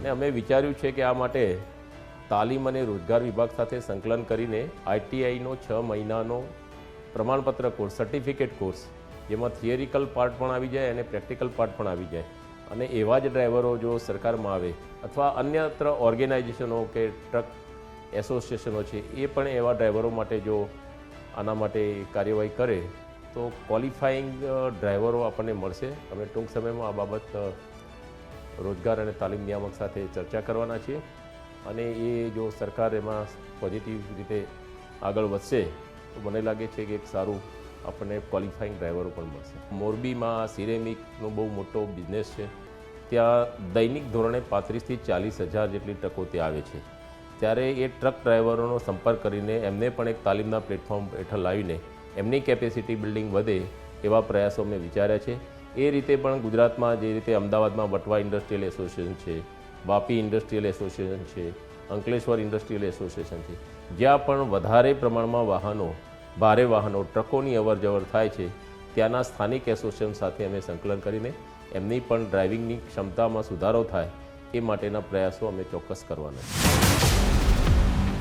અને અમે વિચાર્યું છે કે આ માટે તાલીમ અને રોજગાર વિભાગ સાથે સંકલન કરીને આઈટીઆઈનો 6 મહિનાનો પ્રમાણપત્ર કોર્સ, સર્ટિફિકેટ કોર્સ, જેમાં થિયરિકલ પાર્ટ પણ આવી જાય અને પ્રેક્ટિકલ પાર્ટ પણ આવી જાય, અને એવા જ ડ્રાઈવરો જો સરકારમાં આવે અથવા અન્યત્ર ઓર્ગેનાઇઝેશનો કે ટ્રક એસોસિએશનો છે એ પણ એવા ડ્રાઈવરો માટે જો આના માટે કાર્યવાહી કરે તો ક્વોલિફાઈંગ ડ્રાઈવરો આપણને મળશે. અમે ટૂંક સમયમાં આ બાબત રોજગાર અને તાલીમ નિયામક સાથે ચર્ચા કરવાના છીએ, અને એ જો સરકાર એમાં પોઝિટિવ રીતે આગળ વધશે તો મને લાગે છે કે એક સારું આપણને ક્વોલિફાઈંગ ડ્રાઈવરો પણ મળશે. મોરબીમાં સિરેમિકનો બહુ મોટો બિઝનેસ છે. ત્યાં દૈનિક ધોરણે 35,000 થી 40,000 જેટલી ટ્રકો ત્યાં આવે છે. ત્યારે એ ટ્રક ડ્રાઈવરોનો સંપર્ક કરીને એમને પણ એક તાલીમના પ્લેટફોર્મ હેઠળ લાવીને એમની કેપેસિટી બિલ્ડિંગ વધે એવા પ્રયાસો મેં વિચાર્યા છે. એ રીતે પણ ગુજરાતમાં જે રીતે અમદાવાદમાં વટવા ઇન્ડસ્ટ્રીયલ એસોસિએશન છે, વાપી ઇન્ડસ્ટ્રીયલ એસોસિએશન છે, અંકલેશ્વર ઇન્ડસ્ટ્રીયલ એસોસિએશન છે, જ્યાં પણ વધારે પ્રમાણમાં વાહનો, ભારે વાહનો, ટ્રકોની અવરજવર થાય છે, ત્યાંના સ્થાનિક એસોસિએશન સાથે અમે સંકલન કરીને એમની પણ ડ્રાઇવિંગની ક્ષમતામાં સુધારો થાય એ માટેના પ્રયાસો અમે ચોક્કસ કરવાના છે.